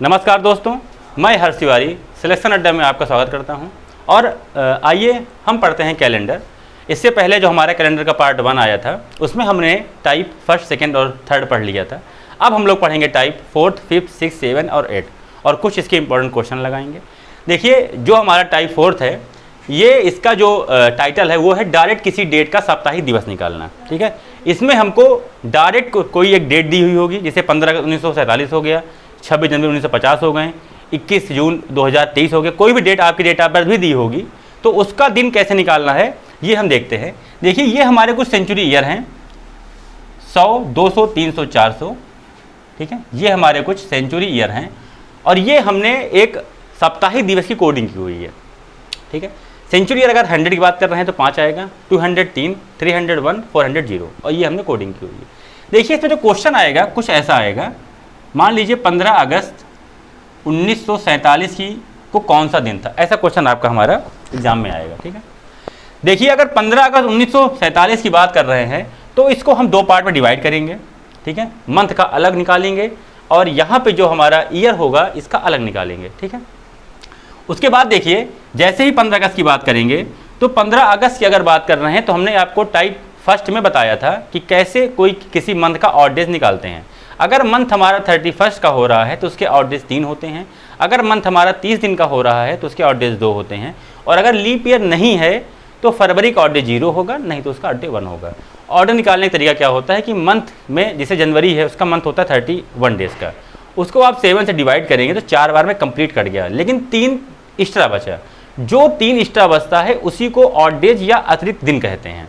नमस्कार दोस्तों, मैं हर्ष तिवारी सिलेक्शन अड्डा में आपका स्वागत करता हूं। और आइए हम पढ़ते हैं कैलेंडर। इससे पहले जो हमारा कैलेंडर का पार्ट 1 आया था उसमें हमने टाइप 1, 2 और 3 पढ़ लिया था। अब हम लोग पढ़ेंगे टाइप 4, 5, 6, 7 और 8 और कुछ इसके इंपॉर्टेंट क्वेश्चन लगाएंगे। देखिए, जो हमारा टाइप 4 है, ये इसका जो टाइटल है वो है डायरेक्ट किसी डेट का साप्ताहिक दिवस निकालना। ठीक है, इसमें हमको डायरेक्ट कोई एक डेट दी हुई होगी, जैसे 15 अगस्त 1947 हो गया, 26 जनवरी 1950 हो गए, 21 जून 2023 हो गया, कोई भी डेट आपकी डेट ऑफ बर्थ भी दी होगी, तो उसका दिन कैसे निकालना है ये हम देखते हैं। देखिए, ये हमारे कुछ सेंचुरी ईयर हैं, 100, 200, 300, 400। ठीक है, ये हमारे कुछ सेंचुरी ईयर हैं और ये हमने एक साप्ताहिक दिवस की कोडिंग की हुई है। ठीक है, सेंचुरी ईयर अगर 100 की बात कर रहे हैं तो 5 आएगा, 200 3, 300 1, 400 0 और ये हमने कोडिंग की हुई है। देखिए, इसमें जो क्वेश्चन आएगा कुछ ऐसा आएगा। मान लीजिए 15 अगस्त 1947 को कौन सा दिन था, ऐसा क्वेश्चन आपका हमारा एग्जाम में आएगा। ठीक है, देखिए, अगर 15 अगस्त 1947 की बात कर रहे हैं तो इसको हम 2 पार्ट में डिवाइड करेंगे। ठीक है, मंथ का अलग निकालेंगे और यहाँ पे जो हमारा ईयर होगा इसका अलग निकालेंगे। ठीक है, उसके बाद देखिए, जैसे ही 15 अगस्त की बात करेंगे तो 15 अगस्त की अगर बात कर रहे हैं तो हमने आपको टाइप 1 में बताया था कि कैसे कोई किसी मंथ का ऑड डेज निकालते हैं। अगर मंथ हमारा 31 का हो रहा है तो उसके ऑड डेज 3 होते हैं। अगर मंथ हमारा 30 दिन का हो रहा है तो उसके ऑड डेज 2 होते हैं। और अगर लीप ईयर नहीं है तो फरवरी का ऑड डे 0 होगा, नहीं तो उसका ऑड डे 1 होगा। ऑर्डर निकालने का तरीका क्या होता है कि मंथ में जैसे जनवरी है उसका मंथ होता है 31 डेज का, उसको आप 7 से डिवाइड करेंगे तो 4 बार में कंप्लीट कट गया, लेकिन 3 एक्स्ट्रा बचा। जो 3 एक्स्ट्रा बचता है उसी को ऑड डेज या अतिरिक्त दिन कहते हैं।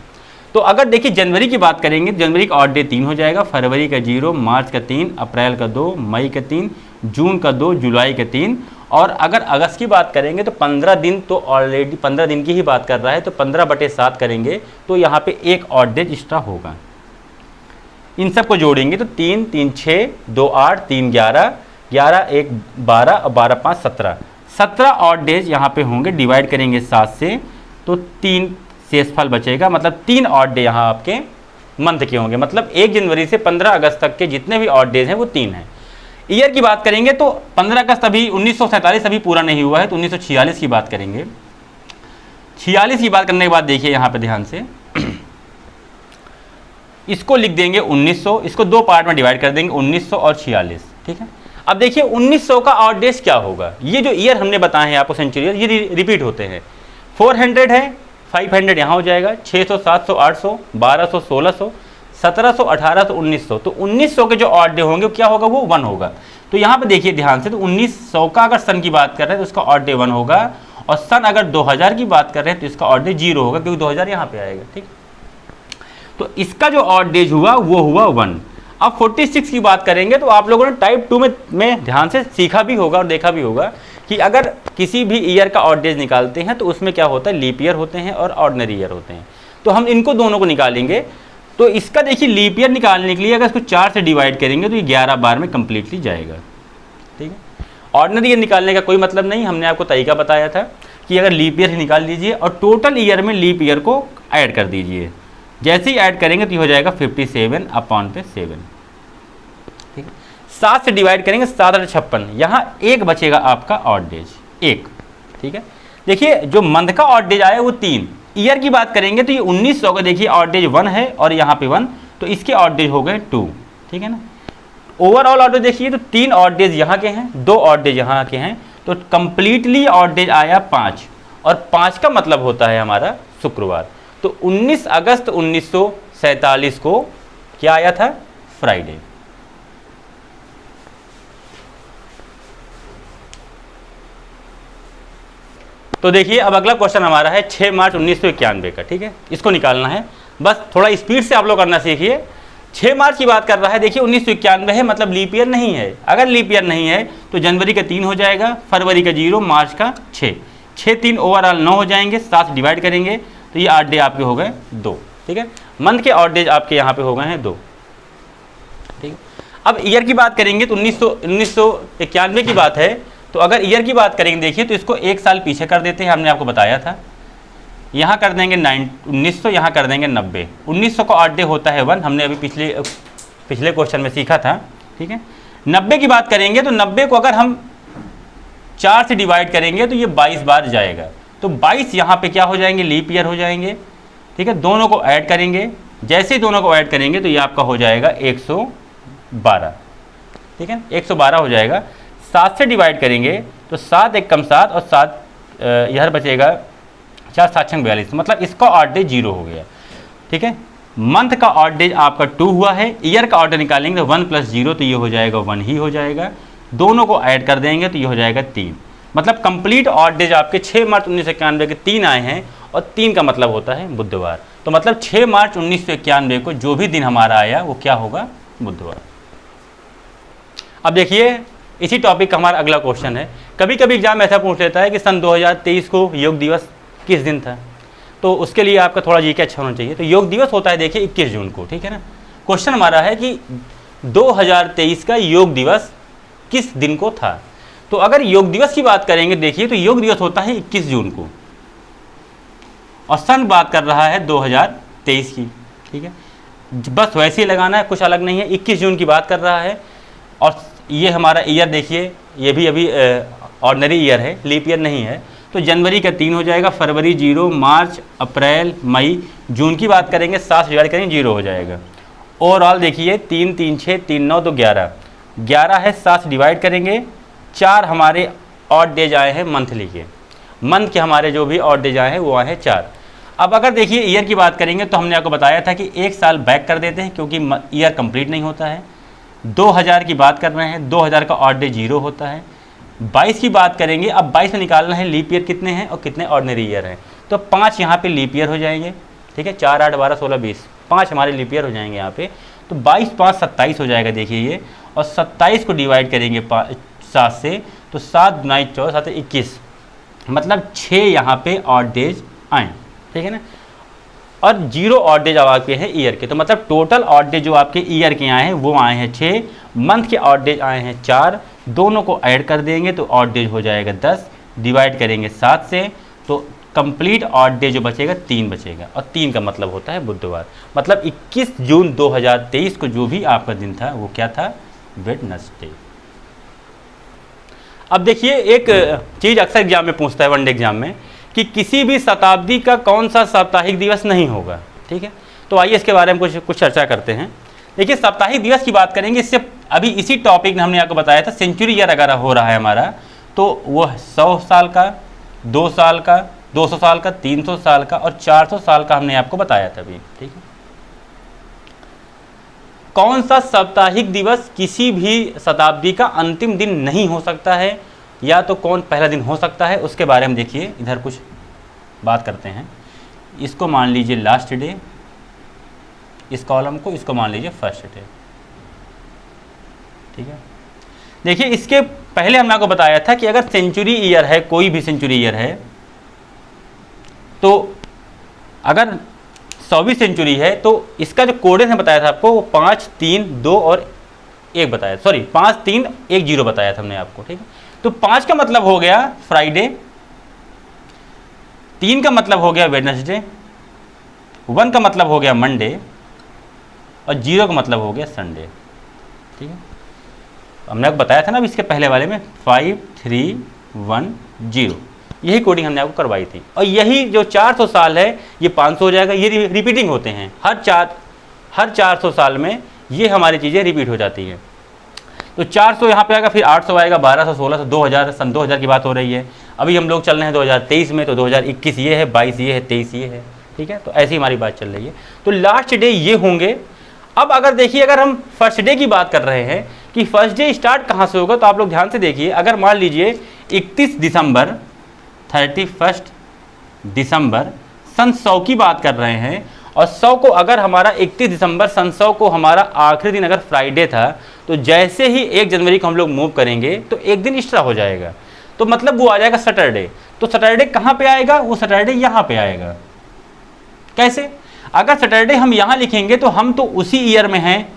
तो अगर देखिए जनवरी की बात करेंगे तो जनवरी का ऑड डे 3 हो जाएगा, फरवरी का 0, मार्च का 3, अप्रैल का 2, मई का 3, जून का 2, जुलाई का 3। और अगर अगस्त की बात करेंगे तो 15 दिन, तो ऑलरेडी 15 दिन की ही बात कर रहा है तो 15/7 करेंगे तो यहाँ पे एक ऑड डे एक्स्ट्रा होगा। इन सब को जोड़ेंगे तो 3, 3, 6, 2, 8, 3, 11, 11, 1, 12 और 12, 5, 17, 17 ऑड डेज यहाँ पे होंगे। डिवाइड करेंगे 7 से तो 3 शेषफल बचेगा, मतलब 3 ऑड डे यहाँ आपके मंथ के होंगे। मतलब 1 जनवरी से 15 अगस्त तक के जितने भी ऑड डेज हैं वो 3 हैं। ईयर की बात करेंगे तो 15 अगस्त अभी 1947 अभी पूरा नहीं हुआ है तो 1946 की बात करेंगे। 46 की बात करने के बाद देखिए यहाँ पे ध्यान से इसको लिख देंगे 1900, इसको 2 पार्ट में डिवाइड कर देंगे 1900 और 46। ठीक है, अब देखिए 1900 का ऑड डेज क्या होगा। ये जो ईयर हमने बताए हैं आपको सेंचुरी ईयर, ये रिपीट होते हैं। 400 है, 500 यहाँ हो जाएगा, 600, 700, 800, 1200, 1600, 1700, 1800, 1900। तो 1900 के जो ऑड डे होंगे क्या होगा, वो 1 होगा। तो यहाँ पे देखिए ध्यान से, तो 1900 का अगर सन की बात कर रहे हैं तो उसका ऑड डे 1 होगा, और सन अगर 2000 की बात कर रहे हैं तो इसका ऑड डे 0 होगा, क्योंकि 2000 यहाँ पे आएगा। ठीक, तो इसका जो ऑड डेज हुआ वो हुआ 1। अब 46 की बात करेंगे तो आप लोगों ने टाइप 2 में ध्यान से सीखा भी होगा और देखा भी होगा कि अगर किसी भी ईयर का ऑड डेज निकालते हैं तो उसमें क्या होता है, लीप ईयर होते हैं और ऑर्डिनरी ईयर होते हैं। तो हम इनको दोनों को निकालेंगे। तो इसका देखिए लीप ईयर निकालने के लिए अगर इसको 4 से डिवाइड करेंगे तो ये 11 बार में कंप्लीटली जाएगा। ठीक है, ऑर्डिनरी ईयर निकालने का कोई मतलब नहीं, हमने आपको तरीका बताया था कि अगर लीप ईयर निकाल लीजिए और टोटल ईयर में लीप ईयर को ऐड कर दीजिए। जैसे ही ऐड करेंगे तो ये हो जाएगा 57/7। ठीक है, 7 से डिवाइड करेंगे 7 और 56, यहाँ 1 बचेगा आपका ऑड डेज 1। ठीक है, देखिए जो मंथ का ऑड डेज आया वो 3। ईयर की बात करेंगे तो ये 1900 का देखिए ऑड डेज 1 है और यहाँ पे 1, तो इसके ऑड डेज हो गए 2। ठीक है ना, ओवरऑल ऑड डेज देखिए तो 3 ऑड डेज यहाँ के हैं, 2 ऑड डेज यहाँ के हैं, तो कंप्लीटली ऑड डेज आया 5, और 5 का मतलब होता है हमारा शुक्रवार। तो 19 अगस्त 1947 को क्या आया था, फ्राइडे। तो देखिए अब अगला क्वेश्चन हमारा है 6 मार्च 1991 का। ठीक है, इसको निकालना है, बस थोड़ा स्पीड से आप लोग करना सीखिए। 6 मार्च की बात कर रहा है, देखिए 1991 है, मतलब लीप ईयर नहीं है। अगर लीप ईयर नहीं है तो जनवरी का 3 हो जाएगा, फरवरी का 0, मार्च का 6, 6, 3 ओवरऑल 9 हो जाएंगे। 7 डिवाइड करेंगे तो ये 8 डे आपके हो गए 2। ठीक है, मंथ के ऑड डेज आपके यहाँ पे हो गए हैं 2। ठीक है, अब ईयर की बात करेंगे तो 1991 की बात है, तो अगर ईयर की बात करेंगे देखिए तो इसको 1 साल पीछे कर देते हैं, हमने आपको बताया था। यहाँ कर देंगे 1900, यहाँ कर देंगे 90। 1900 का ऑड डे होता है 1, हमने अभी पिछले क्वेश्चन में सीखा था। ठीक है, 90 की बात करेंगे तो 90 को अगर हम 4 से डिवाइड करेंगे तो ये 22 बार जाएगा, तो 22 यहाँ पे क्या हो जाएंगे, लीप ईयर हो जाएंगे। ठीक है, दोनों को ऐड करेंगे, जैसे ही दोनों को ऐड करेंगे तो ये आपका हो जाएगा 112। ठीक है, 112 हो जाएगा। 7 से डिवाइड करेंगे तो 7 एक कम 7 और 7 इधर बचेगा 4 7 6 42, मतलब इसका ऑड डे 0 हो गया। ठीक है, मंथ का ऑड डे आपका 2 हुआ है, ईयर का ऑर्डर निकालेंगे 1 + 0 तो ये हो जाएगा 1 ही हो जाएगा, दोनों को ऐड कर देंगे तो ये हो जाएगा 3। मतलब कंप्लीट ऑड डेज आपके 6 मार्च 1991 के 3 आए हैं, और 3 का मतलब होता है बुधवार। तो मतलब 6 मार्च 1991 को जो भी दिन हमारा आया वो क्या होगा, बुधवार। अब देखिए इसी टॉपिक का हमारा अगला क्वेश्चन है। कभी कभी एग्जाम ऐसा पूछ लेता है कि सन 2023 को योग दिवस किस दिन था, तो उसके लिए आपका थोड़ा जीके अच्छा होना चाहिए। तो योग दिवस होता है देखिए 21 जून को। ठीक है ना, क्वेश्चन हमारा है कि 2023 का योग दिवस किस दिन को था। तो अगर योग दिवस की बात करेंगे देखिए तो योग दिवस होता है 21 जून को, और सन बात कर रहा है 2023 की। ठीक है, बस वैसे ही लगाना है, कुछ अलग नहीं है। 21 जून की बात कर रहा है, और ये हमारा ईयर देखिए ये भी अभी ऑर्डिनरी ईयर है, लीप ईयर नहीं है। तो जनवरी का 3 हो जाएगा, फरवरी 0, मार्च, अप्रैल, मई, जून की बात करेंगे 7 से डिवाइड करेंगे 0 हो जाएगा। ओवरऑल देखिए 3 3 6 3 9 तो 11 है, 7 से डिवाइड करेंगे, 4 हमारे ऑड डेज आए हैं मंथली के, मंथ के हमारे जो भी ऑड डेज आए हैं वो आए हैं 4। अब अगर देखिए ईयर की बात करेंगे तो हमने आपको बताया था कि 1 साल बैक कर देते हैं क्योंकि ईयर कंप्लीट नहीं होता है। 2000 की बात कर रहे हैं, 2000 का ऑड डे 0 होता है। 22 की बात करेंगे, अब 22 में निकालना है लीप ईयर कितने हैं और कितने ऑर्डिनरी ईयर हैं। तो 5 यहाँ पे लीप ईयर हो जाएंगे। ठीक है, 4 8 12 16 20, 5 हमारे लीप ईयर हो जाएंगे यहाँ पे। तो 22 5 27 हो जाएगा देखिए ये, और 27 को डिवाइड करेंगे 7 से, तो 7 9 14 7 21, मतलब 6 यहाँ पे ऑड डेज आए। ठीक है ना, और 0 ऑड डेज आपके हैं ईयर के। तो मतलब टोटल ऑड डेज जो आपके ईयर के आए हैं वो आए हैं 6, मंथ के ऑड डेज आए हैं 4, दोनों को ऐड कर देंगे तो ऑड डेज हो जाएगा 10, डिवाइड करेंगे 7 से तो कंप्लीट ऑड डे जो बचेगा 3 बचेगा, और 3 का मतलब होता है बुधवार। मतलब 21 जून 2023 को जो भी आपका दिन था वो क्या था, वेडनेसडे। अब देखिए एक चीज़ अक्सर एग्जाम में पूछता है, वनडे एग्जाम में, कि किसी भी शताब्दी का कौन सा साप्ताहिक दिवस नहीं होगा। ठीक है, तो आइए इसके बारे में कुछ चर्चा करते हैं। देखिए साप्ताहिक दिवस की बात करेंगे, इससे अभी इसी टॉपिक में हमने आपको बताया था सेंचुरी ईयर अगर हो रहा है हमारा तो वो 100 साल का, 2 साल का, 200 साल का, 300 साल का और 400 साल का हमने आपको बताया था अभी। ठीक है, कौन सा साप्ताहिक दिवस किसी भी शताब्दी का अंतिम दिन नहीं हो सकता है, या तो कौन पहला दिन हो सकता है, उसके बारे में देखिए इधर कुछ बात करते हैं। इसको मान लीजिए लास्ट डे, इस कॉलम को इसको मान लीजिए फर्स्ट डे। ठीक है, देखिए इसके पहले हमने आपको बताया था कि अगर सेंचुरी ईयर है, कोई भी सेंचुरी ईयर है, तो अगर 100वीं सेंचुरी है तो इसका जो कोडेक्स बताया था आपको वो 5 3 2 और 1 बताया, सॉरी 5 3 1 0 बताया था हमने आपको। ठीक है, तो 5 का मतलब हो गया फ्राइडे, 3 का मतलब हो गया वेडनेसडे, 1 का मतलब हो गया मंडे, और 0 का मतलब हो गया संडे। ठीक है, हमने आपको बताया था ना अब इसके पहले वाले में 5 3 1 0, यही कोडिंग हमने आपको करवाई थी। और यही जो 400 साल है ये 500 हो जाएगा, ये रिपीटिंग होते हैं हर 400 साल में ये हमारी चीज़ें रिपीट हो जाती हैं। तो 400 यहाँ पे आएगा, फिर 800 आएगा, 1200 1600 2000, सन 2000 की बात हो रही है। अभी हम लोग चल रहे हैं 2023 में, तो 2021 ये है, 22 ये है, 23 ये है। ठीक है, तो ऐसी हमारी बात चल रही है। तो लास्ट डे ये होंगे। अब अगर देखिए अगर हम फर्स्ट डे की बात कर रहे हैं कि फर्स्ट डे स्टार्ट कहाँ से होगा, तो आप लोग ध्यान से देखिए। अगर मान लीजिए 31 दिसंबर 31 दिसंबर सन 100 की बात कर रहे हैं, और 100 को अगर हमारा 31 दिसंबर सन 100 को हमारा आखिरी दिन अगर फ्राइडे था, तो जैसे ही 1 जनवरी को हम लोग मूव करेंगे तो एक दिन एक्स्ट्रा हो जाएगा, तो मतलब वो आ जाएगा सैटरडे। तो सैटरडे कहाँ पे आएगा, वो सैटरडे यहाँ पे आएगा। कैसे, अगर सैटरडे हम यहाँ लिखेंगे तो हम तो उसी ईयर में हैं,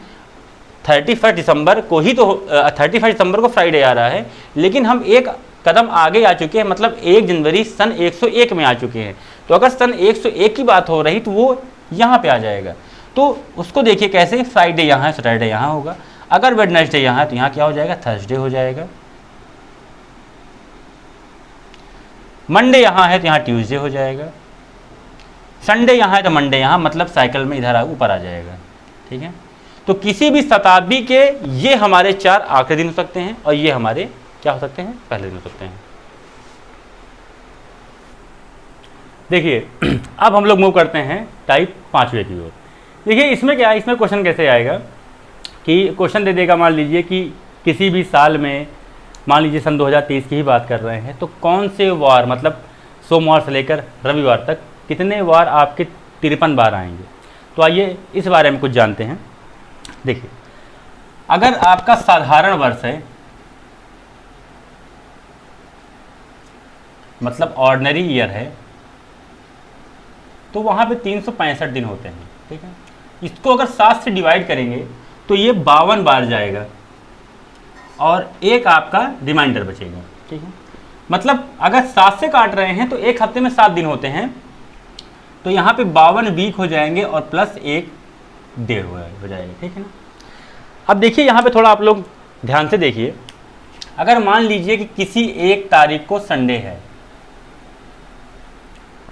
31 दिसंबर को ही, तो 31 दिसंबर को फ्राइडे आ रहा है, लेकिन हम एक कदम आगे आ चुके हैं, मतलब 1 जनवरी सन 101 में आ चुके हैं। तो अगर सन 101 की बात हो रही तो वो यहाँ पे आ जाएगा। तो उसको देखिए कैसे, फ्राइडे यहाँ है, सैटरडे यहाँ होगा। अगर वेडनेसडे यहाँ है तो यहाँ क्या हो जाएगा, थर्सडे हो जाएगा। मंडे यहाँ है तो यहाँ ट्यूसडे हो जाएगा। संडे यहाँ है तो मंडे यहाँ, मतलब साइकिल में इधर ऊपर आ जाएगा। ठीक है, तो किसी भी शताब्दी के ये हमारे 4 आखिरी दिन हो सकते हैं और ये हमारे क्या हो सकते हैं, पहले दिन हो सकते हैं। देखिए अब हम लोग मूव करते हैं टाइप 5वें की ओर। देखिए इसमें क्या है, इसमें क्वेश्चन कैसे आएगा कि क्वेश्चन दे देगा, मान लीजिए कि किसी भी साल में, मान लीजिए सन 2023 की ही बात कर रहे हैं, तो कौन से वार, मतलब सोमवार से लेकर रविवार तक कितने वार आपके 53 बार आएंगे। तो आइए इस बारे में कुछ जानते हैं। देखिए अगर आपका साधारण वर्ष है, मतलब ऑर्डिनरी ईयर है, तो वहाँ पे 365 दिन होते हैं। ठीक है, इसको अगर 7 से डिवाइड करेंगे तो ये 52 बार जाएगा और एक आपका रिमाइंडर बचेगा। ठीक है, मतलब अगर 7 से काट रहे हैं तो एक हफ्ते में 7 दिन होते हैं, तो यहाँ पे 52 वीक हो जाएंगे और प्लस 1 डे हो जाएगा। ठीक है ना। अब देखिए यहाँ पे थोड़ा आप लोग ध्यान से देखिए, अगर मान लीजिए कि किसी एक तारीख को संडे है,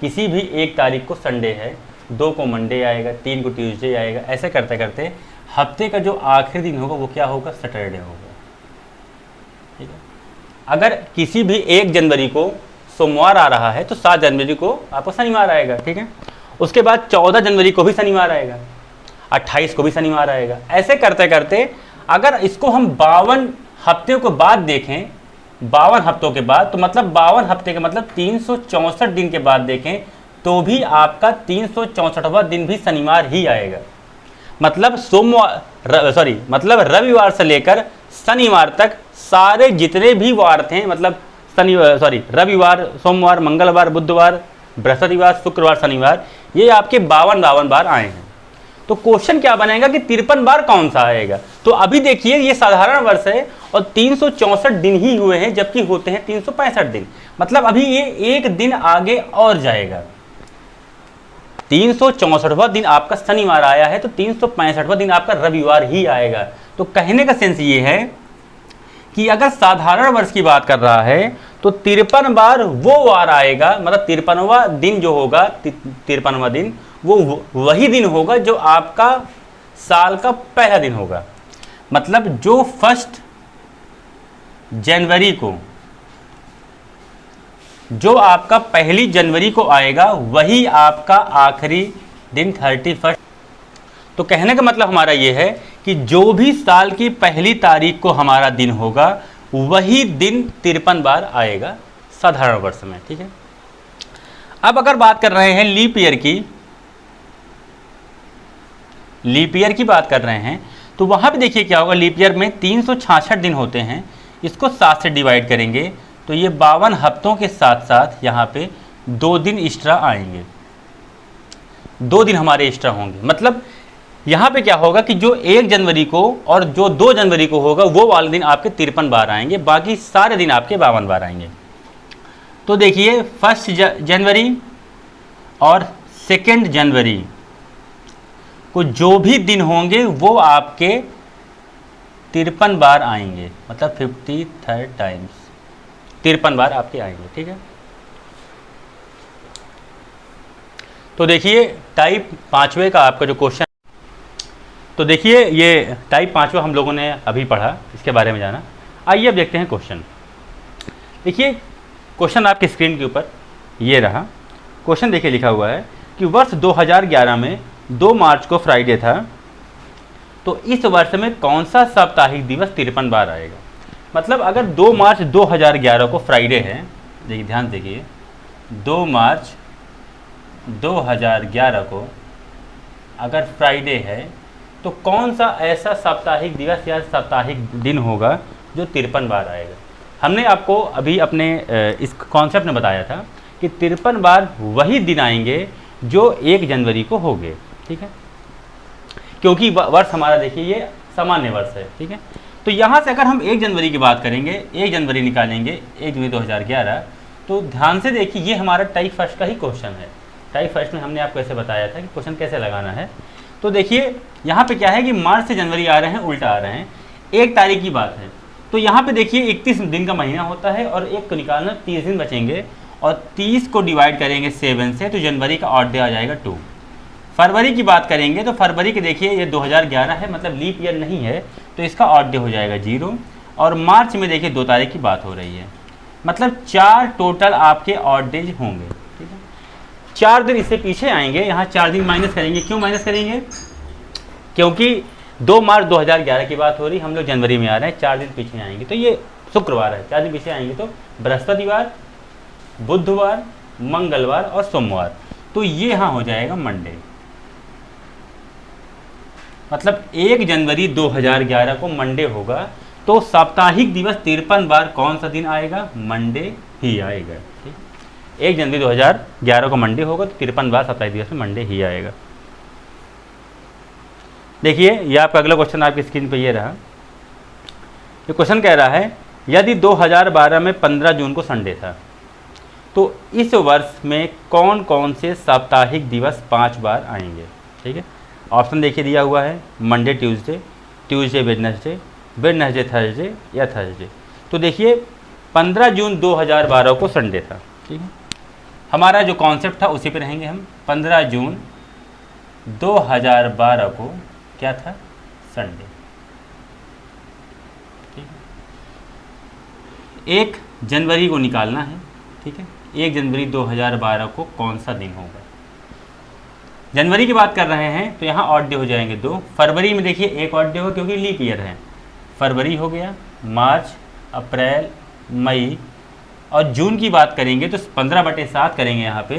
किसी भी एक तारीख को संडे है, 2 को मंडे आएगा, 3 को ट्यूसडे आएगा, ऐसे करते करते हफ्ते का जो आखिरी दिन होगा वो क्या होगा, सैटरडे होगा। ठीक है, अगर किसी भी 1 जनवरी को सोमवार आ रहा है तो 7 जनवरी को आपको शनिवार आएगा। ठीक है, उसके बाद 14 जनवरी को भी शनिवार आएगा, 28 को भी शनिवार आएगा। ऐसे करते करते अगर इसको हम 52 हफ्ते के बाद देखें, 52 हफ्तों के बाद, तो मतलब 52 हफ्ते के मतलब 364 दिन के बाद देखें तो भी आपका 364वां दिन भी शनिवार ही आएगा। मतलब मतलब रविवार से लेकर शनिवार तक सारे जितने भी वार थे, मतलब रविवार, सोमवार, मंगलवार, बुधवार, बृहस्पतिवार, शुक्रवार, शनिवार, ये आपके 52 बार आए हैं। तो क्वेश्चन क्या बनेगा कि 53 बार कौन सा आएगा। तो अभी देखिए ये साधारण वर्ष है और 364 दिन ही हुए हैं, जबकि होते हैं 365 दिन, मतलब अभी ये एक दिन आगे और जाएगा। 364वां दिन आपका शनिवार आया है तो 365वां दिन आपका रविवार ही आएगा। तो कहने का सेंस ये है कि अगर साधारण वर्ष की बात कर रहा है तो 53 बार वो वार आएगा, मतलब 53वां दिन जो होगा, 53वां दिन वो वही दिन होगा जो आपका साल का पहला दिन होगा। मतलब जो 1 जनवरी को, जो आपका 1 जनवरी को आएगा वही आपका आखिरी दिन 31। तो कहने का मतलब हमारा ये है कि जो भी साल की 1 तारीख को हमारा दिन होगा वही दिन 53 बार आएगा साधारण वर्ष में। ठीक है, अब अगर बात कर रहे हैं लीप ईयर की बात कर रहे हैं तो वहाँ पे देखिए क्या होगा। लीप ईयर में 366 दिन होते हैं, इसको 7 से डिवाइड करेंगे तो ये 52 हफ्तों के साथ साथ यहाँ पे 2 दिन एक्स्ट्रा आएंगे, 2 दिन हमारे एक्स्ट्रा होंगे। मतलब यहाँ पे क्या होगा कि जो 1 जनवरी को और जो 2 जनवरी को होगा वो वाले दिन आपके 53 बार आएंगे, बाकी सारे दिन आपके 52 बार आएंगे। तो देखिए 1 जनवरी और 2 जनवरी को जो भी दिन होंगे वो आपके 53 बार आएंगे, मतलब 53 टाइम्स 53 बार आपके आएंगे। ठीक है, तो देखिए टाइप 5वें का आपका जो क्वेश्चन, तो देखिए ये टाइप 5वां हम लोगों ने अभी पढ़ा, इसके बारे में जाना। आइए अब देखते हैं क्वेश्चन। देखिए क्वेश्चन आपकी स्क्रीन के ऊपर ये रहा। क्वेश्चन देखिए लिखा हुआ है कि वर्ष 2011 में 2 मार्च को फ्राइडे था, तो इस वर्ष में कौन सा साप्ताहिक दिवस 53 बार आएगा। मतलब अगर 2 मार्च 2011 को फ्राइडे है, देखिए ध्यान देखिए, 2 मार्च 2011 को अगर फ्राइडे है तो कौन सा ऐसा साप्ताहिक दिवस या साप्ताहिक दिन होगा जो 53 बार आएगा। हमने आपको अभी अपने इस कॉन्सेप्ट में बताया था कि 53 बार वही दिन आएंगे जो 1 जनवरी को होंगे। ठीक है, क्योंकि वर्ष हमारा देखिए ये सामान्य वर्ष है। ठीक है, तो यहाँ से अगर हम 1 जनवरी की बात करेंगे, 1 जनवरी निकालेंगे, 1 जनवरी 2011, तो ध्यान से देखिए ये हमारा टाइप फर्स्ट का ही क्वेश्चन है। टाइप फर्स्ट में हमने आपको ऐसे बताया था कि क्वेश्चन कैसे लगाना है। तो देखिए यहाँ पे क्या है कि मार्च से जनवरी आ रहे हैं, उल्टा आ रहे हैं, 1 तारीख की बात है, तो यहाँ पे देखिए 31 दिन का महीना होता है और 1 को निकालना 30 दिन बचेंगे और 30 को डिवाइड करेंगे 7 से, तो जनवरी का ऑड डे आ जाएगा 2। फरवरी की बात करेंगे तो फरवरी के देखिए ये 2011 है, मतलब लीप ईयर नहीं है, तो इसका ऑड डे हो जाएगा 0। और मार्च में देखिए 2 तारीख की बात हो रही है, मतलब 4 टोटल आपके ऑड डेज होंगे। ठीक है, 4 दिन इससे पीछे आएंगे, यहाँ 4 दिन माइनस करेंगे। क्यों माइनस करेंगे? क्योंकि 2 मार्च 2011 की बात हो रही, हम लोग जनवरी में आ रहे हैं, 4 दिन पीछे आएंगे, तो ये शुक्रवार है, 4 दिन पीछे आएंगे तो बृहस्पतिवार, बुधवार, मंगलवार और सोमवार, तो ये यहाँ हो जाएगा मंडे। मतलब 1 जनवरी 2011 को मंडे होगा, तो साप्ताहिक दिवस 53 बार कौन सा दिन आएगा? मंडे ही आएगा। ठीक, 1 जनवरी 2011 को मंडे होगा तो 53 बार साप्ताहिक दिवस में मंडे ही आएगा। देखिए ये आपका अगला क्वेश्चन आपकी स्क्रीन पे ये रहा। ये क्वेश्चन कह रहा है यदि 2012 में 15 जून को संडे था तो इस वर्ष में कौन कौन से साप्ताहिक दिवस 5 बार आएंगे। ठीक है, ऑप्शन देखिए दिया हुआ है, Monday Tuesday, Tuesday Wednesday, Wednesday Thursday या थर्सडे। तो देखिए 15 जून 2012 को संडे था। ठीक है, हमारा जो कॉन्सेप्ट था उसी पे रहेंगे हम। 15 जून 2012 को क्या था? संडे। ठीक है, 1 जनवरी को निकालना है। ठीक है, 1 जनवरी 2012 को कौन सा दिन होगा? जनवरी की बात कर रहे हैं तो यहाँ ऑड डे हो जाएंगे 2। फरवरी में देखिए 1 ऑड डे हो क्योंकि लीप ईयर है, फरवरी हो गया। मार्च, अप्रैल, मई और जून की बात करेंगे तो 15/7 करेंगे यहाँ पे,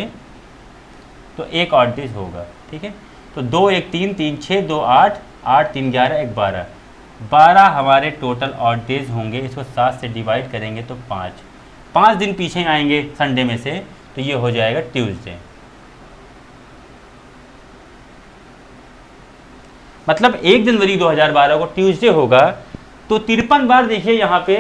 तो 1 ऑड डे होगा। ठीक है, तो 2 1 3 3 6 2 8 8 3 11 1 12 12 हमारे टोटल ऑड डेज होंगे। इसको 7 से डिवाइड करेंगे तो 5 दिन पीछे आएंगे संडे में से, तो ये हो जाएगा ट्यूसडे। मतलब 1 जनवरी 2012 को ट्यूसडे होगा, तो 53 बार देखिए यहाँ पे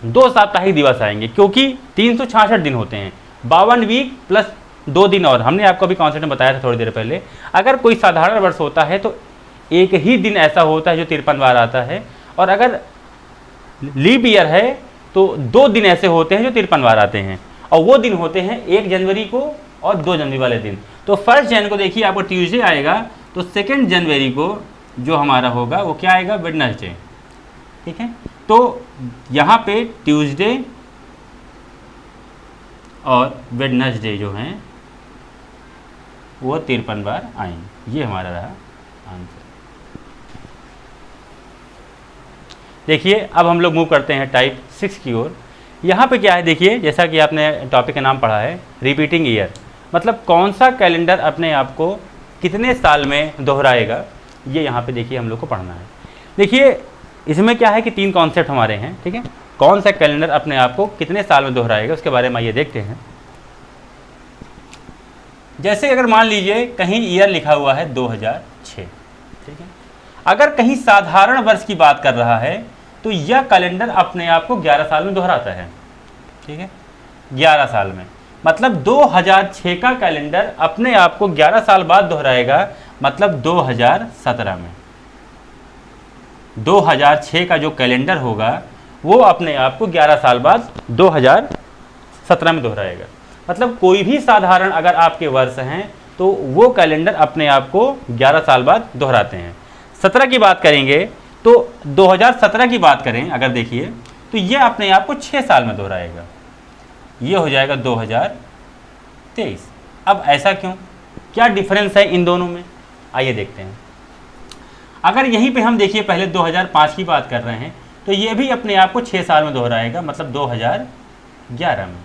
2 साप्ताहिक दिवस आएंगे, क्योंकि 366 दिन होते हैं, 52 वीक प्लस 2 दिन। और हमने आपको अभी कॉन्सेप्ट में बताया था थोड़ी देर पहले, अगर कोई साधारण वर्ष होता है तो एक ही दिन ऐसा होता है जो 53 बार आता है, और अगर लीप ईयर है तो 2 दिन ऐसे होते हैं जो 53 बार आते हैं, और वो दिन होते हैं 1 जनवरी को और 2 जनवरी वाले दिन। तो 1 जनवरी को देखिए आपको ट्यूसडे आएगा, तो 2 जनवरी को जो हमारा होगा वो क्या आएगा? वेडनेसडे। ठीक है, तो यहाँ पे ट्यूसडे और वेडनेसडे जो हैं वो 53 बार आएंगे। ये हमारा रहा आंसर। देखिए अब हम लोग मूव करते हैं टाइप 6 की ओर। यहाँ पे क्या है देखिए, जैसा कि आपने टॉपिक का नाम पढ़ा है रिपीटिंग ईयर, मतलब कौन सा कैलेंडर अपने आप को कितने साल में दोहराएगा, ये यहाँ पे देखिए हम लोग को पढ़ना है। देखिए इसमें क्या है कि 3 कॉन्सेप्ट हमारे हैं। ठीक है, कौन सा कैलेंडर अपने आप को कितने साल में दोहराएगा उसके बारे में आइए देखते हैं। जैसे अगर मान लीजिए कहीं ईयर लिखा हुआ है 2006, ठीक है, अगर कहीं साधारण वर्ष की बात कर रहा है तो यह कैलेंडर अपने आप को 11 साल में दोहराता है। ठीक है, 11 साल में, मतलब 2006 का कैलेंडर अपने आप को 11 साल बाद दोहराएगा, मतलब 2017 में 2006 का जो कैलेंडर होगा वो अपने आप को 11 साल बाद 2017 में दोहराएगा। मतलब कोई भी साधारण अगर आपके वर्ष हैं तो वो कैलेंडर अपने आप को 11 साल बाद दोहराते हैं। 17 की बात करेंगे तो 2017 की बात करें अगर देखिए तो ये अपने आप को 6 साल में दोहराएगा, ये हो जाएगा 2023। अब ऐसा क्यों, क्या डिफरेंस है इन दोनों में, आइए देखते हैं। अगर यहीं पे हम देखिए पहले 2005 की बात कर रहे हैं तो ये भी अपने आप को 6 साल में दोहराएगा, मतलब 2011 में।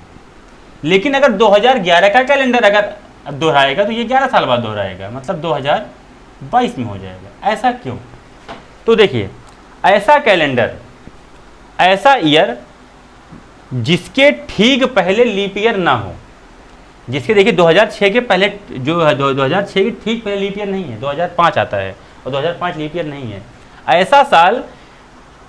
लेकिन अगर 2011 का कैलेंडर अगर दोहराएगा तो ये 11 साल बाद दोहराएगा, मतलब 2022 में हो जाएगा। ऐसा क्यों? तो देखिए ऐसा कैलेंडर, ऐसा ईयर जिसके ठीक पहले लीप ईयर ना हो, जिसके देखिए 2006 के पहले जो है 2006 के ठीक पहले लीप ईयर नहीं है, 2005 आता है और 2005 लीप ईयर नहीं है। ऐसा साल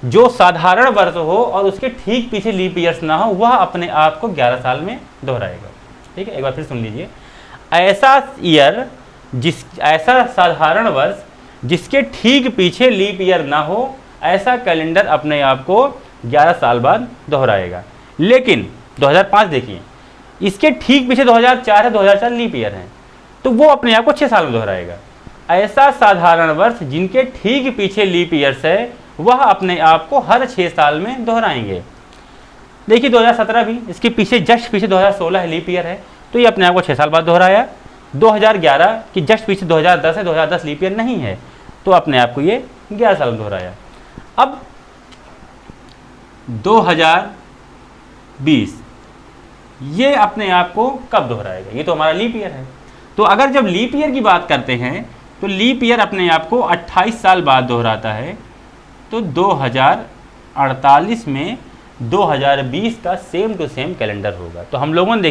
जो साधारण वर्ष हो और उसके ठीक पीछे लीप ईयर्स ना हो, वह अपने आप को 11 साल में दोहराएगा। ठीक है, एक बार फिर सुन लीजिए। ऐसा ईयर ऐसा साधारण वर्ष जिसके ठीक पीछे लीप ईयर ना हो, ऐसा कैलेंडर अपने आप को 11 साल बाद दोहराएगा। लेकिन 2005 देखिए, इसके ठीक पीछे 2004 है, 2004 लीप ईयर है, तो वो अपने आप को 6 साल में दोहराएगा। ऐसा साधारण वर्ष जिनके ठीक पीछे लीप ईयर्स है वह अपने आप को हर 6 साल में दोहराएंगे। देखिए 2017 भी, इसके पीछे जस्ट पीछे 2016 है, लीप ईयर है, तो ये अपने आप को 6 साल बाद दोहराया। 2011 की जस्ट पीछे 2010 है, 2010 लीप ईयर नहीं है, तो अपने आप को ये 11 साल में दोहराया। अब 2020 ये अपने आप को कब दोहराएगा? ये तो हमारा लीप ईयर है। तो अगर जब लीप ईयर की बात करते हैं तो लीप ईयर अपने आप को 28 साल बाद दोहराता है, तो 2048 में 2020 का सेम टू सेम कैलेंडर होगा। तो हम लोगों ने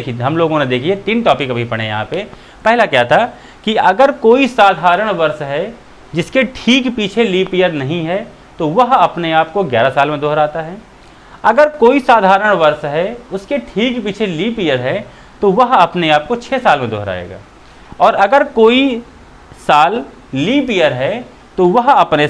देखिए 3 टॉपिक अभी पढ़े यहाँ पे। पहला क्या था कि अगर कोई साधारण वर्ष है जिसके ठीक पीछे लीप ईयर नहीं है तो वह अपने आप को 11 साल में दोहराता है। अगर कोई साधारण वर्ष है उसके ठीक पीछे लीप ईयर है तो वह अपने आप को 6 साल में दोहराएगा। और अगर कोई साल लीप ईयर है तो वह अपने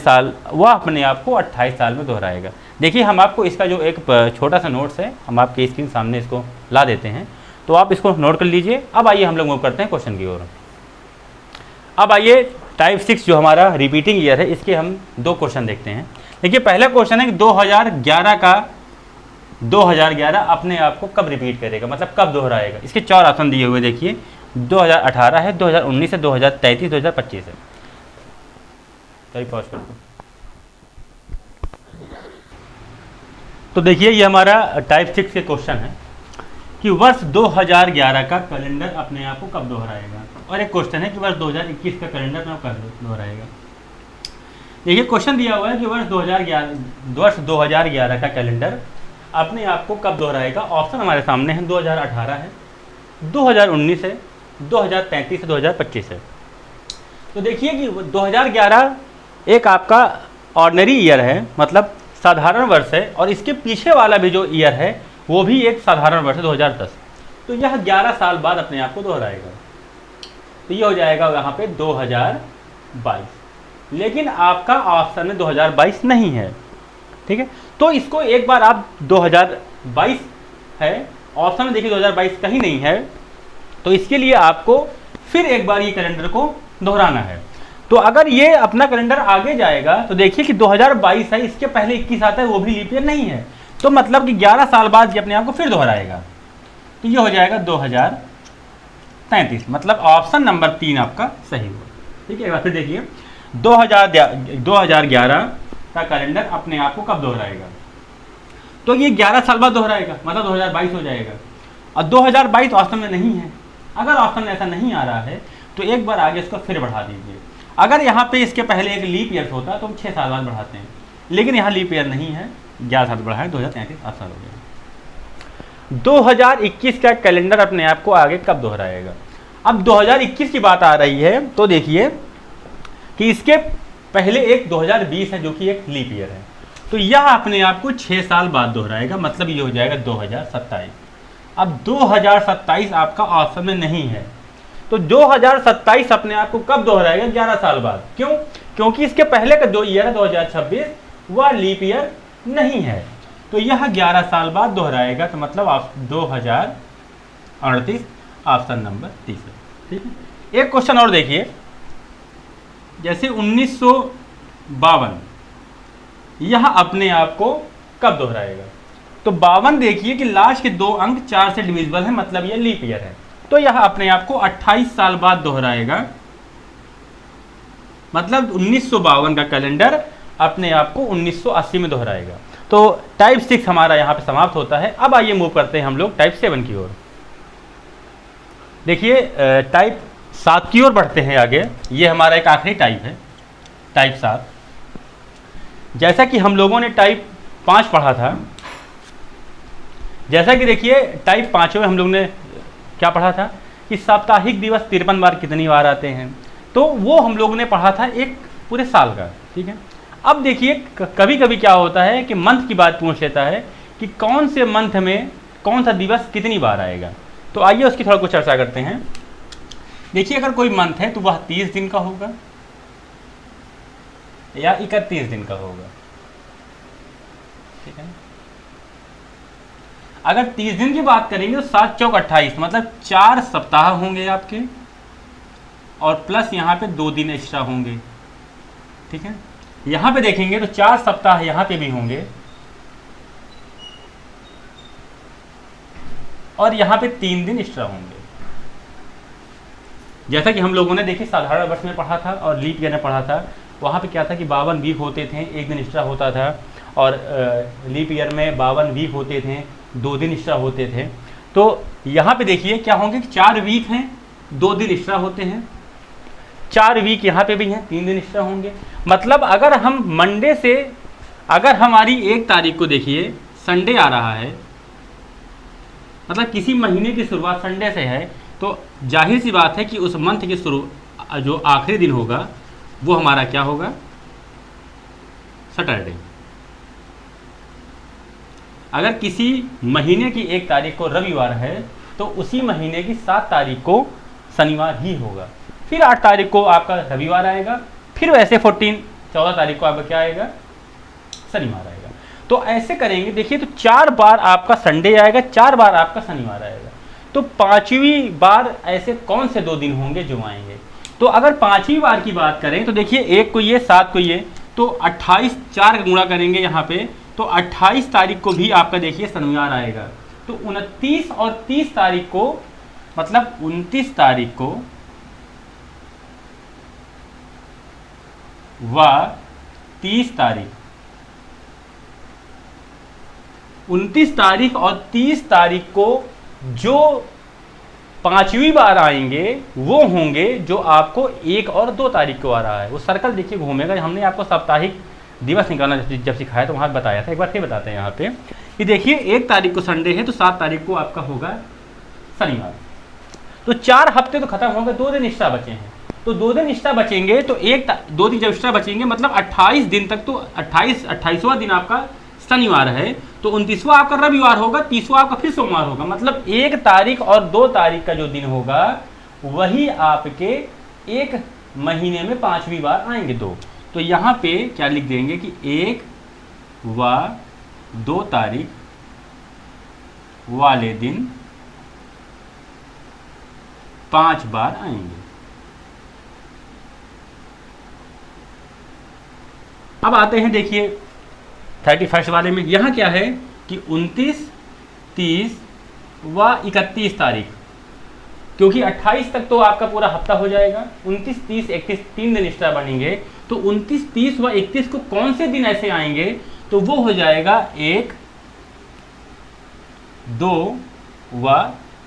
आप को 28 साल में दोहराएगा। देखिए हम आपको इसका जो एक छोटा सा नोट्स है, हम आपके स्क्रीन सामने इसको ला देते हैं, तो आप इसको नोट कर लीजिए। अब आइए हम लोग मूव करते हैं क्वेश्चन की ओर। अब आइए टाइप 6 जो हमारा रिपीटिंग ईयर है, इसके हम 2 क्वेश्चन देखते हैं। देखिए पहला क्वेश्चन है कि 2011 अपने आप को कब रिपीट करेगा, मतलब कब दोहराएगा। इसके 4 ऑप्शन दिए हुए देखिए, 2018 है, 2019 है, 2033, 2025 है। तो पॉज कर दो। तो देखिए ये हमारा टाइप 6 के क्वेश्चन है कि वर्ष 2011 का कैलेंडर अपने आप को कब दोहराएगा, और एक क्वेश्चन है कि वर्ष 2021 का कैलेंडर कब दोहराएगा। देखिए क्वेश्चन दिया हुआ है कि वर्ष 2011 का कैलेंडर अपने आप को कब दोहराएगा। ऑप्शन हमारे सामने है, 2018 है, 2019 है, 2033 है, 2025 है। तो देखिए कि 2011 एक आपका ऑर्डिनरी ईयर है, मतलब साधारण वर्ष है, और इसके पीछे वाला भी जो ईयर है वो भी एक साधारण वर्ष है, 2010। तो यह 11 साल बाद अपने आप को दोहराएगा। तो ये हो जाएगा यहाँ पे 2022, लेकिन आपका ऑप्शन में 2022 नहीं है, ठीक है। तो इसको एक बार आप 2022 है, ऑप्शन में देखिए 2022 कहीं नहीं है, तो इसके लिए आपको फिर एक बार ये कैलेंडर को दोहराना है। तो अगर ये अपना कैलेंडर आगे जाएगा तो देखिए कि 2022 है, इसके पहले 21 आता है, वो भी लीप ईयर नहीं है, तो मतलब कि 11 साल बाद ये अपने आप को फिर दोहराएगा। तो ये हो जाएगा 2033, मतलब ऑप्शन नंबर 3 आपका सही होगा, ठीक है। एक बार फिर देखिए 2011 का कैलेंडर अपने आप को कब दोहराएगा, तो ये 11 साल बाद दोहराएगा, मतलब 2022 हो जाएगा। और 2022 ऑप्शन में नहीं है। अगर ऑप्शन में ऐसा नहीं आ रहा है तो एक बार आगे इसको फिर बढ़ा दीजिए। अगर यहाँ पे इसके पहले एक लीप ईयर होता तो हम 6 साल बाद बढ़ाते हैं, लेकिन यहाँ लीप ईयर नहीं है, 11 साल बढ़ाए, 2033 साल हो गया। 2021 का कैलेंडर अपने आप को आगे कब दोहराएगा। अब 2021 की बात आ रही है तो देखिए कि इसके पहले एक 2020 है जो कि एक लीप ईयर है, तो यह अपने आप को 6 साल बाद दोहराएगा, मतलब ये हो जाएगा 2027। अब 2027 आपका ऑप्शन में नहीं है, तो 2027 अपने आप को कब दोहराएगा, 11 साल बाद। क्यों? क्योंकि इसके पहले का जो ईयर है 2026 वह लीप ईयर नहीं है, तो यह 11 साल बाद दोहराएगा, तो मतलब आप 2038 ऑप्शन नंबर 30 है, ठीक है। एक क्वेश्चन और देखिए, जैसे 1952 यह अपने आप को कब दोहराएगा। तो 52 देखिए कि लास्ट के 2 अंक 4 से डिविजिबल है, मतलब यह लीप ईयर है, तो यह अपने आप को 28 साल बाद दोहराएगा, मतलब 1952 का कैलेंडर अपने आप को 1980 में दोहराएगा। तो टाइप 6 हमारा यहाँ पे समाप्त होता है। अब आइए मूव करते हैं हम लोग टाइप 7 की ओर। देखिए टाइप 7 की ओर बढ़ते हैं आगे। ये हमारा एक आखिरी टाइप है, टाइप 7। जैसा कि हम लोगों ने टाइप 5 पढ़ा था, जैसा कि देखिए टाइप 5 में हम लोग ने क्या पढ़ा था कि साप्ताहिक दिवस 53 बार कितनी बार आते हैं, तो वो हम लोग ने पढ़ा था एक पूरे साल का, ठीक है। अब देखिए कभी कभी क्या होता है कि मंथ की बात पूछ लेता है कि कौन से मंथ में कौन सा दिवस कितनी बार आएगा। तो आइए उसकी थोड़ा कुछ चर्चा करते हैं। देखिए अगर कोई मंथ है तो वह 30 दिन का होगा या 31 दिन का होगा, ठीक है। अगर 30 दिन की बात करेंगे तो 7 चौक 28, मतलब 4 सप्ताह होंगे आपके, और प्लस यहाँ पे 2 दिन एक्स्ट्रा होंगे। ठीक है, यहाँ पे देखेंगे तो 4 सप्ताह यहाँ पे भी होंगे, और यहाँ पे 3 दिन एक्स्ट्रा होंगे। जैसा कि हम लोगों ने देखिए साधारण वर्ष में पढ़ा था और लीप ईयर में पढ़ा था, वहाँ पे क्या था कि 52 वीक होते थे, 1 दिन एक्स्ट्रा होता था, और लीप ईयर में 52 वीक होते थे, 2 दिन एक्स्ट्रा होते थे। तो यहाँ पे देखिए क्या होंगे कि 4 वीक हैं, 2 दिन एक्स्ट्रा होते हैं, 4 वीक यहाँ पे भी हैं, 3 दिन एक्स्ट्रा होंगे। मतलब अगर हम मंडे से, अगर हमारी 1 तारीख को देखिए संडे आ रहा है, मतलब किसी महीने की शुरुआत संडे से है, तो जाहिर सी बात है कि उस मंथ की जो आखिरी दिन होगा वो हमारा क्या होगा, सैटरडे। अगर किसी महीने की 1 तारीख को रविवार है तो उसी महीने की 7 तारीख को शनिवार ही होगा, फिर 8 तारीख को आपका रविवार आएगा, फिर वैसे 14 तारीख को आपका क्या आएगा, शनिवार आएगा। तो ऐसे करेंगे, देखिए तो 4 बार आपका संडे आएगा, 4 बार आपका शनिवार आएगा। तो 5वीं बार ऐसे कौन से 2 दिन होंगे जो आएंगे। तो अगर 5वीं बार की बात करें तो देखिए 1 को ये, 7 को ये, तो 28, 4 का गुणा करेंगे यहाँ पे, तो 28 तारीख को भी आपका देखिए शनिवार आएगा। तो 29 और 30 तारीख को, मतलब 29 तारीख को व 30 तारीख, 29 तारीख और 30 तारीख को जो 5वीं बार आएंगे वो होंगे जो आपको 1 और 2 तारीख को आ रहा है। वो सर्कल देखिए घूमेगा। हमने आपको साप्ताहिक दिवस निकालना जब सिखाया तो वहाँ बताया था, एक बार फिर बताते हैं यहाँ पे कि देखिए 1 तारीख को संडे है तो 7 तारीख को आपका होगा शनिवार। तो 4 हफ्ते तो खत्म होंगे, 2 दिन एक्स्ट्रा बचे हैं। तो 2 दिन एक्स्ट्रा बचेंगे तो 2 दिन जब एक्स्ट्रा बचेंगे मतलब 28 दिन तक, तो 28वां दिन आपका शनिवार है, तो 29वां आपका रविवार होगा, 30वां आपका फिर सोमवार होगा। मतलब 1 तारीख और 2 तारीख का जो दिन होगा वही आपके 1 महीने में 5वीं बार आएंगे 2। तो यहाँ पे क्या लिख देंगे कि 1 व 2 तारीख वाले दिन 5 बार आएंगे। अब आते हैं देखिए 31 वाले में। यहाँ क्या है कि 29, 30 व 31 तारीख, क्योंकि 28 तक तो आपका पूरा हफ्ता हो जाएगा, 29, 30, 31 3 दिन एक्स्ट्रा बनेंगे। तो 29, 30 व 31 को कौन से दिन ऐसे आएंगे, तो वो हो जाएगा 1, 2 व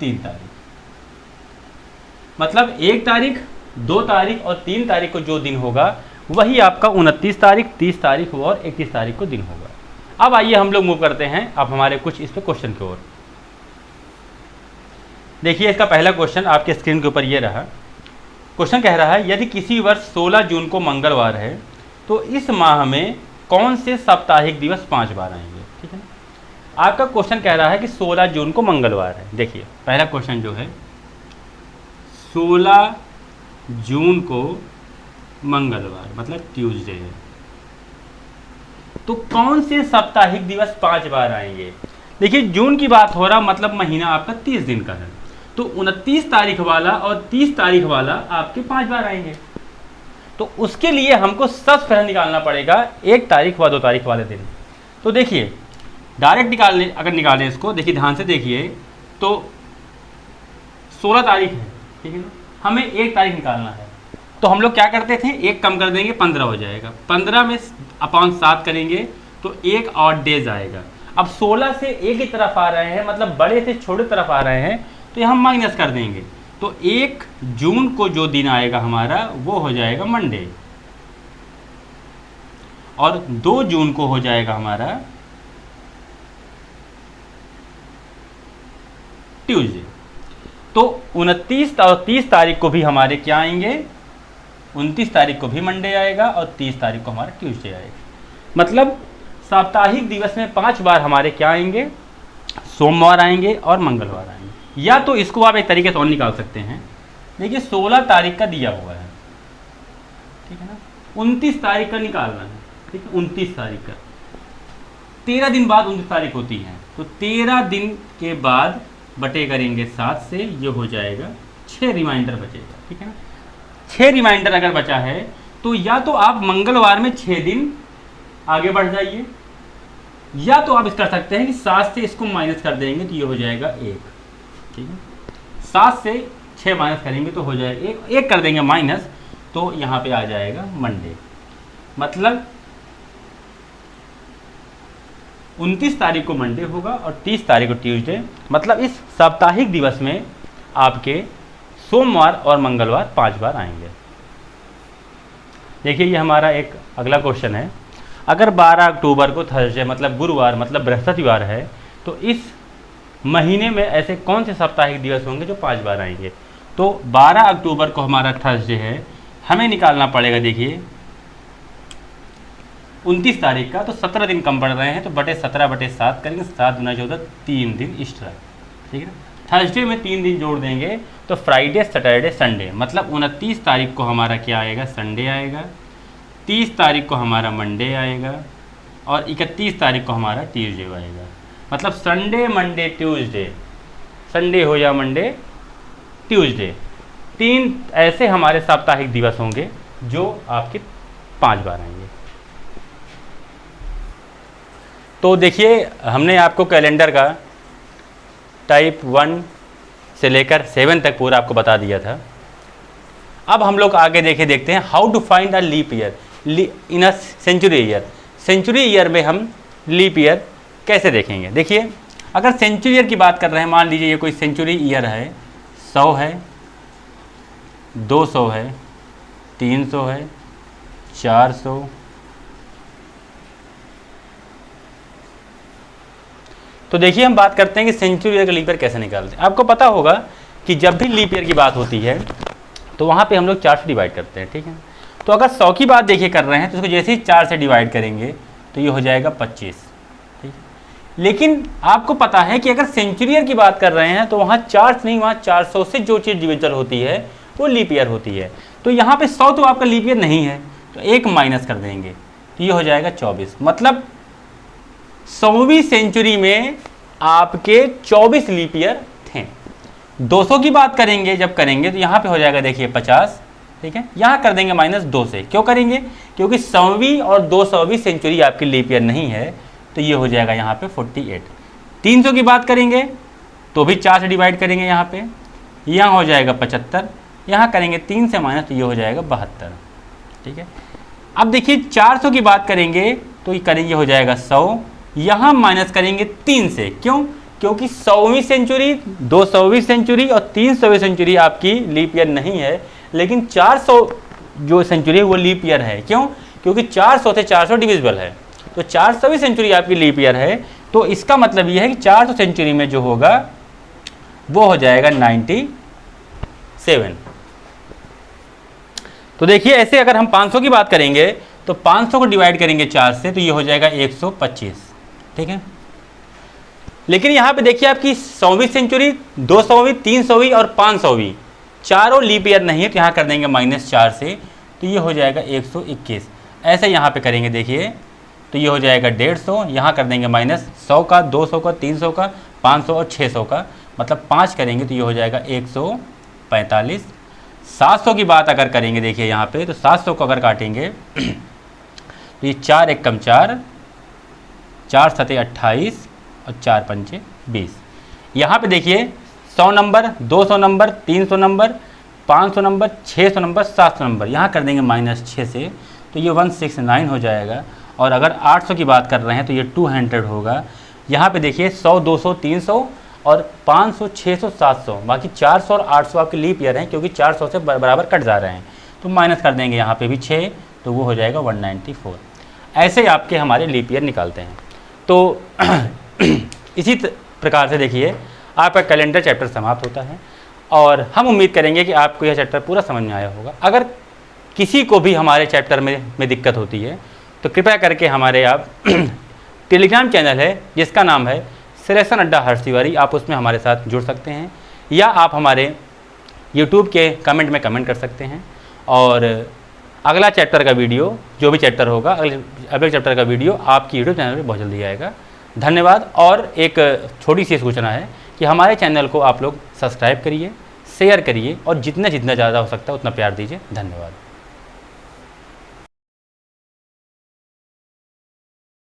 3 तारीख। मतलब 1 तारीख, 2 तारीख और 3 तारीख को जो दिन होगा वही आपका 29 तारीख, 30 तारीख और 31 तारीख को दिन होगा। अब आइए हम लोग मूव करते हैं अब हमारे कुछ इस पे क्वेश्चन की ओर। देखिए इसका पहला क्वेश्चन आपके स्क्रीन के ऊपर ये रहा। क्वेश्चन कह रहा है यदि किसी वर्ष 16 जून को मंगलवार है तो इस माह में कौन से साप्ताहिक दिवस 5 बार आएंगे। ठीक है ना, आपका क्वेश्चन कह रहा है कि 16 जून को मंगलवार है। देखिए पहला क्वेश्चन जो है 16 जून को मंगलवार मतलब ट्यूसडे है, तो कौन से साप्ताहिक दिवस 5 बार आएंगे। देखिए जून की बात हो रहा, मतलब महीना आपका 30 दिन का है, तो 29 तारीख वाला और 30 तारीख वाला आपके 5 बार आएंगे। तो उसके लिए हमको सबसे पहले निकालना पड़ेगा 1 तारीख व 2 तारीख वाले दिन। तो देखिए डायरेक्ट अगर निकालें इसको, देखिए ध्यान से देखिए, तो 16 तारीख है, ठीक है ना, हमें 1 तारीख निकालना है। तो हम लोग क्या करते थे, 1 कम कर देंगे 15 हो जाएगा, 15 में अपॉन 7 करेंगे तो 1 और डेज आएगा। अब 16 से 1 की तरफ आ रहे हैं, मतलब बड़े से छोटे तरफ आ रहे हैं, तो यहाँ माइनस कर देंगे। तो 1 जून को जो दिन आएगा हमारा वो हो जाएगा मंडे, और 2 जून को हो जाएगा हमारा ट्यूसडे। तो 29 और 30 तारीख को भी हमारे क्या आएंगे, 29 तारीख को भी मंडे आएगा और 30 तारीख को हमारा ट्यूसडे आएगा। मतलब साप्ताहिक दिवस में 5 बार हमारे क्या आएंगे, सोमवार आएंगे और मंगलवार आएंगे। या तो इसको आप एक तरीके से और निकाल सकते हैं। देखिए 16 तारीख का दिया हुआ है, ठीक है ना, 29 तारीख का निकालना है, ठीक है, 29 तारीख का। 13 दिन बाद 29 तारीख होती है, तो 13 दिन के बाद बटे करेंगे 7 से, ये हो जाएगा 6 रिमाइंडर बचेगा, ठीक है ना। 6 रिमाइंडर अगर बचा है तो या तो आप मंगलवार में 6 दिन आगे बढ़ जाइए, या तो आप इस कर सकते हैं कि 7 से इसको माइनस कर देंगे तो ये हो जाएगा 1, ठीक है। 7 से 6 माइनस करेंगे तो हो जाएगा 1 कर देंगे माइनस, तो यहाँ पे आ जाएगा मंडे। मतलब 29 तारीख को मंडे होगा और 30 तारीख को ट्यूसडे। मतलब इस साप्ताहिक दिवस में आपके सोमवार और मंगलवार 5 बार आएंगे। देखिए ये हमारा एक अगला क्वेश्चन है, अगर 12 अक्टूबर को थर्सडे मतलब गुरुवार मतलब बृहस्पतिवार है, तो इस महीने में ऐसे कौन से साप्ताहिक दिवस होंगे जो 5 बार आएंगे। तो 12 अक्टूबर को हमारा थर्सडे है, हमें निकालना पड़ेगा। देखिए 29 तारीख का, तो 17 दिन कम पड़ रहे हैं, तो बटे 17 बटे 7 करेंगे, 7 गुना 14 3 दिन एक्स्ट्रा, ठीक है। थर्सडे में 3 दिन जोड़ देंगे तो फ्राइडे सैटरडे संडे, मतलब 29 तारीख को हमारा क्या आएगा, संडे आएगा, 30 तारीख को हमारा मंडे आएगा और 31 तारीख को हमारा ट्यूसडे आएगा। मतलब संडे मंडे ट्यूसडे, संडे हो या मंडे ट्यूसडे, 3 ऐसे हमारे साप्ताहिक दिवस होंगे जो आपके 5 बार आएंगे। तो देखिए हमने आपको कैलेंडर का टाइप 1 से लेकर 7 तक पूरा आपको बता दिया था। अब हम लोग आगे देखते हैं how to find a leap year in a century year. Century year में हम लीप ईयर कैसे देखेंगे। देखिए अगर सेंचुरी ईयर की बात कर रहे हैं, मान लीजिए ये कोई सेंचुरी ईयर है, 100 है, 200 है, 300 है, 400, तो देखिए हम बात करते हैं कि सेंचुरी ईयर का लीप ईयर कैसे निकालते हैं। आपको पता होगा कि जब भी लीप ईयर की बात होती है तो वहाँ पे हम लोग 4 से डिवाइड करते हैं, ठीक है। तो अगर 100 की बात देखिए कर रहे हैं तो उसको जैसे ही 4 से डिवाइड करेंगे तो ये हो जाएगा 25, ठीक है। लेकिन आपको पता है कि अगर सेंचुरी ईयर की बात कर रहे हैं तो वहाँ 4 नहीं, वहाँ 400 से जो चीज़ डिविजल होती है वो लीप ईयर होती है। तो यहाँ पे 100 तो आपका लीप ईयर नहीं है, तो 1 माइनस कर देंगे तो ये हो जाएगा 24। मतलब 100वीं सेंचुरी में आपके 24 लीप ईयर थे। 200 की बात करेंगे जब करेंगे तो यहाँ पे हो जाएगा देखिए 50, ठीक है। यहाँ कर देंगे माइनस 2 से, क्यों करेंगे, क्योंकि 100वीं और 200वीं सेंचुरी आपकी लीप ईयर नहीं है, तो ये हो जाएगा यहाँ पे 48। 300 की बात करेंगे तो भी 4 से डिवाइड करेंगे, यहाँ पे यहाँ हो जाएगा 75, यहाँ करेंगे 3 से माइनस तो ये हो जाएगा 72, ठीक है। अब देखिए 400 की बात करेंगे तो ये करेंगे हो जाएगा 100, यहाँ माइनस करेंगे 3 से, क्यों, क्योंकि 100वीं सेंचुरी, 200वीं सेंचुरी और 300वीं सेंचुरी आपकी लीप ईयर नहीं है, लेकिन 400 जो सेंचुरी है वो लीप ईयर है। क्यों, क्योंकि 400 से 400 डिविजिबल है, तो 400वीं सेंचुरी आपकी लीप ईयर है। तो इसका मतलब ये है कि 400 सेंचुरी में जो होगा वो हो जाएगा 97। तो देखिए ऐसे अगर हम 500 की बात करेंगे तो 500 को डिवाइड करेंगे 4 से तो ये हो जाएगा 125, ठीक है। लेकिन यहाँ पे देखिए आपकी 100वीं सेंचुरी, 200वीं, 300वीं और 500वीं चारों लीप ईयर नहीं है, तो यहाँ कर देंगे -4 से तो ये हो जाएगा 121। ऐसे यहाँ पे करेंगे देखिए तो ये हो जाएगा 150, यहाँ कर देंगे -100 का, 200 का, 300 का, 500 और 600 का, मतलब 5 करेंगे तो ये हो जाएगा 145। 700 की बात अगर करेंगे देखिए यहाँ पे तो 700 को अगर काटेंगे तो ये 4 एक कम 4, 4 सते 28 और 4 पंचे 20। यहाँ पे देखिए 100 number, 200 number, 300 number, 500 number, 600 number, 700 number, यहाँ कर देंगे -6 से तो ये 169 हो जाएगा। और अगर 800 की बात कर रहे हैं तो ये 200 होगा। यहाँ पे देखिए 100, 200, 300 और 500, 600, 700, बाकी 400 और 800 आपके लीप ईयर हैं, क्योंकि 400 से बराबर कट जा रहे हैं, तो माइनस कर देंगे यहाँ पे भी 6 तो वो हो जाएगा 194। ऐसे आपके हमारे लीप ईयर निकालते हैं। तो इसी प्रकार से देखिए आपका कैलेंडर चैप्टर समाप्त होता है और हम उम्मीद करेंगे कि आपको यह चैप्टर पूरा समझ में आया होगा। अगर किसी को भी हमारे चैप्टर में दिक्कत होती है तो कृपया करके हमारे आप टेलीग्राम चैनल है जिसका नाम है सिलेक्शन अड्डा हर्ष तिवारी, आप उसमें हमारे साथ जुड़ सकते हैं, या आप हमारे यूट्यूब के कमेंट में कमेंट कर सकते हैं। और अगला चैप्टर का वीडियो, जो भी चैप्टर होगा, अगले चैप्टर का वीडियो आपकी यूट्यूब चैनल पर बहुत जल्दी आएगा। धन्यवाद। और एक छोटी सी सूचना है कि हमारे चैनल को आप लोग सब्सक्राइब करिए, शेयर करिए और जितना ज़्यादा हो सकता है उतना प्यार दीजिए। धन्यवाद।